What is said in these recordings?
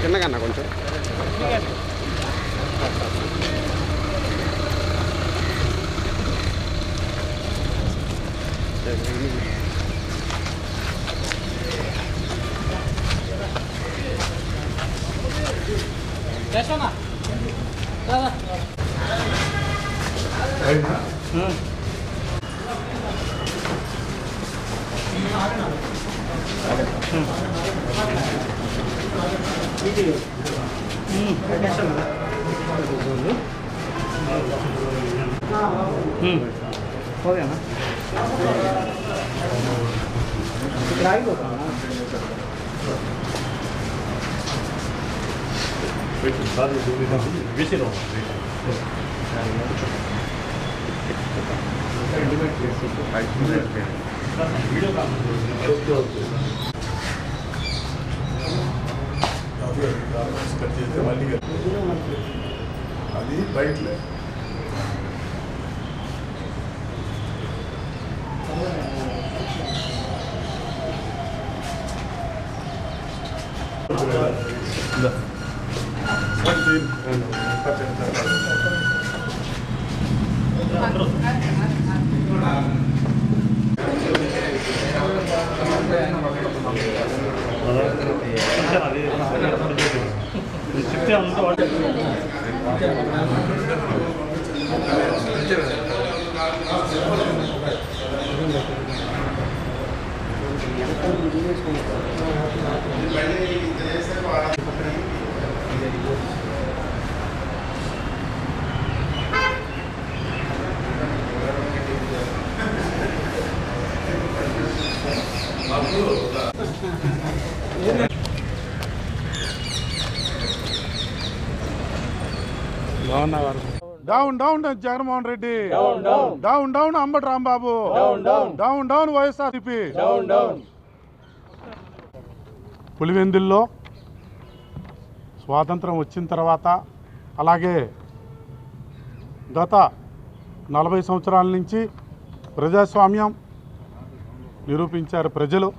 చిన్నగా కొంచెం ఓకేనా ఇక్కడ ఆగిపోతాను అది బయటలే down down Jaganmohan Reddy, down down Ambati Rambabu, down down YSRCP. పులివెందుల్లో స్వాతంత్రం వచ్చిన తర్వాత అలాగే గత 40 సంవత్సరాల నుంచి ప్రజాస్వామ్యం నిరూపించారు ప్రజలు.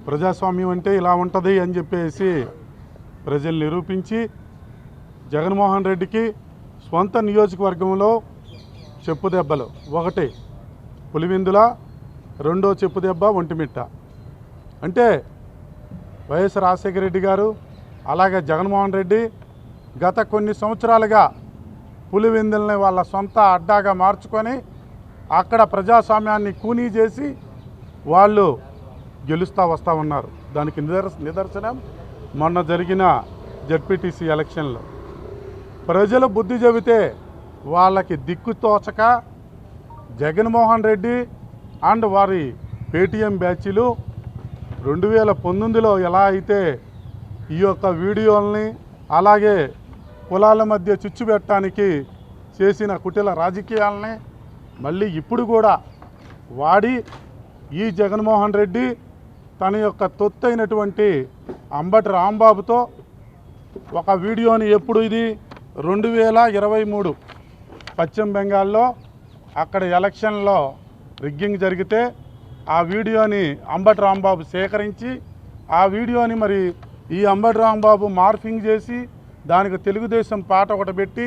ప్రజాస్వామ్యం అంటే ఇలా ఉంటుంది అని చెప్పేసి ప్రజలు నిరూపించి జగన్మోహన్ రెడ్డికి స్వంత నియోజకవర్గంలో చెప్పుదెబ్బలు, ఒకటి పులివెందుల, రెండో చెప్పుదెబ్బ ఒంటిమిట్ట. అంటే వైఎస్ రాజశేఖర రెడ్డి గారు అలాగే జగన్మోహన్ రెడ్డి గత కొన్ని సంవత్సరాలుగా పులివెందుల్ని వాళ్ళ సొంత అడ్డాగా మార్చుకొని అక్కడ ప్రజాస్వామ్యాన్ని కూనీ చేసి వాళ్ళు గెలుస్తూ వస్తూ ఉన్నారు. దానికి నిదర్శనం మొన్న జరిగిన జెడ్పీటీసీ ఎలక్షన్లో ప్రజలు బుద్ధి చెబితే వాళ్ళకి దిక్కు తోచక జగన్మోహన్ రెడ్డి అండ్ వారి పేటీఎం బ్యాచీలు 2019లో ఎలా అయితే ఈ యొక్క వీడియోల్ని అలాగే కులాల మధ్య చిచ్చు పెట్టడానికి చేసిన కుటిల రాజకీయాలని మళ్ళీ ఇప్పుడు కూడా వాడి ఈ జగన్మోహన్ రెడ్డి తన యొక్క తొత్తైనటువంటి అంబటి రాంబాబుతో ఒక వీడియోని ఎప్పుడు ఇది 2023 పశ్చిమ బెంగాల్లో అక్కడ ఎలక్షన్లో రిగ్గింగ్ జరిగితే ఆ వీడియోని అంబటి రాంబాబు సేకరించి ఆ వీడియోని మరి ఈ అంబటి రాంబాబు మార్ఫింగ్ చేసి దానికి తెలుగుదేశం పాట ఒకటి పెట్టి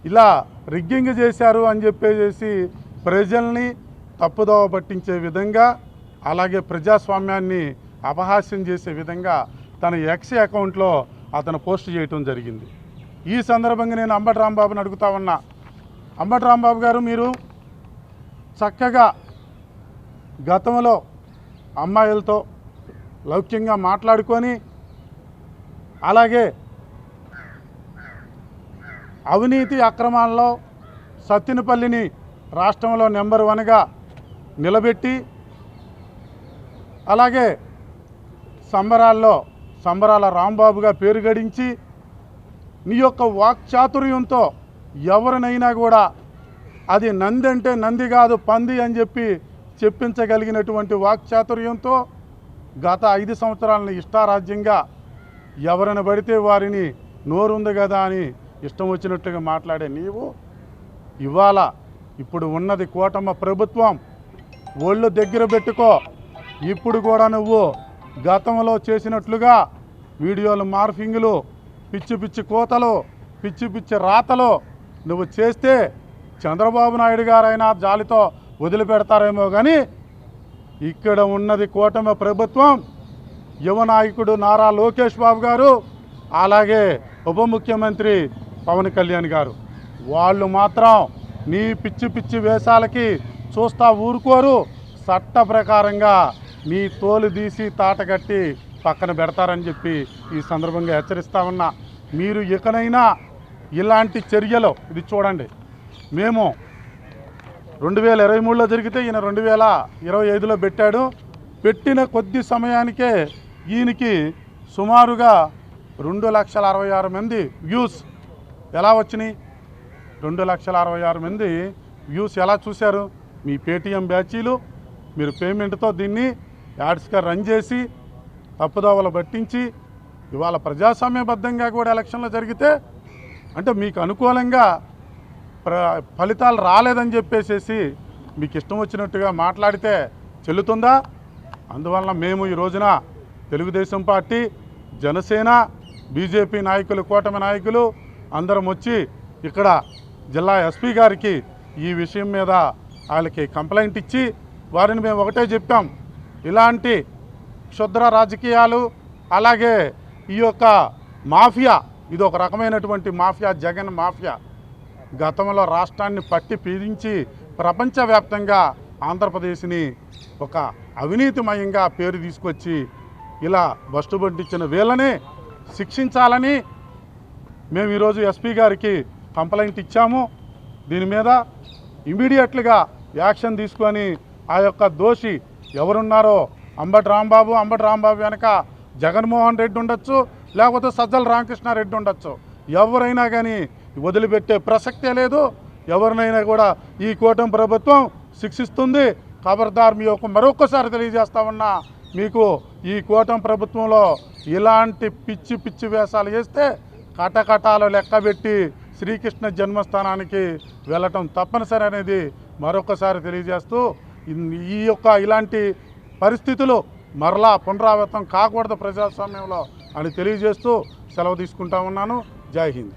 ఇలా రిగ్గింగ్ చేశారు అని చెప్పేసి ప్రజల్ని తప్పుదోవ పట్టించే విధంగా అలాగే ప్రజాస్వామ్యాన్ని అపహాస్యం చేసే విధంగా తన ఎక్స్ అకౌంట్లో అతను పోస్ట్ చేయటం జరిగింది. ఈ సందర్భంగా నేను అంబటి రాంబాబుని అడుగుతా ఉన్నా, అంబటి రాంబాబు గారు మీరు చక్కగా గతంలో అమ్మాయిలతో లౌక్యంగా మాట్లాడుకొని అలాగే అవినీతి అక్రమాల్లో సత్తినపల్లిని రాష్ట్రంలో నెంబర్ 1గా నిలబెట్టి అలాగే సంబరాల రాంబాబుగా పేరు గడించి నీ యొక్క వాక్చాతుర్యంతో ఎవరినైనా కూడా అది నంది అంటే నంది కాదు పంది అని చెప్పి చెప్పించగలిగినటువంటి వాక్చాతుర్యంతో గత 5 సంవత్సరాలను ఇష్టారాజ్యంగా ఎవరిని పడితే వారిని నోరు ఉంది కదా అని ఇష్టం వచ్చినట్టుగా మాట్లాడే నీవు ఇవాళ ఇప్పుడు ఉన్నది కూటమి ప్రభుత్వం, ఒళ్ళు దగ్గర పెట్టుకో. ఇప్పుడు కూడా నువ్వు గతంలో చేసినట్లుగా వీడియోలు మార్ఫింగ్లు, పిచ్చి పిచ్చి కోతలు, పిచ్చి పిచ్చి రాతలు నువ్వు చేస్తే చంద్రబాబు నాయుడు గారైనా జాలితో వదిలిపెడతారేమో కానీ ఇక్కడ ఉన్నది కూటమి ప్రభుత్వం, యువ నాయకుడు నారా లోకేష్ బాబు గారు, అలాగే ఉప ముఖ్యమంత్రి పవన్ కళ్యాణ్ గారు. వాళ్ళు మాత్రం నీ పిచ్చి పిచ్చి వేషాలకి చూస్తా ఊరుకోరు. చట్ట ప్రకారంగా నీ తోలు తీసి తాటగట్టి పక్కన పెడతారని చెప్పి ఈ సందర్భంగా హెచ్చరిస్తా ఉన్నా. మీరు ఇకనైనా ఇలాంటి చర్యలు, ఇది చూడండి, మేము 2023లో జరిగితే ఈయన 2025లో పెట్టాడు. పెట్టిన కొద్ది సమయానికే ఈయనకి సుమారుగా 2,66,000 మంది వ్యూస్ ఎలా వచ్చినాయి? 2,66,000 మంది వ్యూస్ ఎలా చూశారు? మీ పేటీఎం బ్యాచీలు మీరు పేమెంట్తో దీన్ని యాడ్స్గా రన్ చేసి తప్పుదోవలు పట్టించి ఇవాళ ప్రజాస్వామ్యబద్ధంగా కూడా ఎలక్షన్లు జరిగితే అంటే మీకు అనుకూలంగా ఫలితాలు రాలేదని చెప్పేసి మీకు ఇష్టం వచ్చినట్టుగా మాట్లాడితే చెల్లుతుందా? అందువలన మేము ఈ రోజున తెలుగుదేశం పార్టీ, జనసేన, బీజేపీ నాయకులు, కూటమి నాయకులు అందరం వచ్చి ఇక్కడ జిల్లా ఎస్పీ గారికి ఈ విషయం మీద వాళ్ళకి కంప్లైంట్ ఇచ్చి వారిని మేము ఒకటే చెప్పాం, ఇలాంటి క్షుద్ర రాజకీయాలు అలాగే ఈ యొక్క మాఫియా, ఇది ఒక రకమైనటువంటి మాఫియా, జగన్ మాఫియా గతంలో రాష్ట్రాన్ని పట్టి పీడించి ప్రపంచవ్యాప్తంగా ఆంధ్రప్రదేశ్ని ఒక అవినీతిమయంగా పేరు తీసుకొచ్చి ఇలా బస్టు పట్టించిన వీళ్ళని శిక్షించాలని మేము ఈరోజు ఎస్పీ గారికి కంప్లైంట్ ఇచ్చాము. దీని మీద ఇమీడియట్లుగా యాక్షన్ తీసుకొని ఆ యొక్క దోషి ఎవరున్నారో అంబటి రాంబాబు వెనక జగన్మోహన్ రెడ్డి ఉండొచ్చు, లేకపోతే సజ్జల రామకృష్ణారెడ్డి ఉండొచ్చు, ఎవరైనా కానీ వదిలిపెట్టే ప్రసక్తే లేదు. ఎవరినైనా కూడా ఈ కూటమి ప్రభుత్వం శిక్షిస్తుంది. ఖబర్దార్ మీ యొక్క మరొకసారి తెలియజేస్తా ఉన్నా, మీకు ఈ కూటమి ప్రభుత్వంలో ఇలాంటి పిచ్చి పిచ్చి వేషాలు వేస్తే కటకటాలు లెక్కబెట్టి శ్రీకృష్ణ జన్మస్థానానికి వెళ్ళటం తప్పనిసరి అనేది మరొకసారి తెలియజేస్తూ ఈ యొక్క ఇలాంటి పరిస్థితులు మరలా పునరావృతం కాకూడదు ప్రజాస్వామ్యంలో అని తెలియజేస్తూ సెలవు తీసుకుంటా ఉన్నాను. జై హింద్.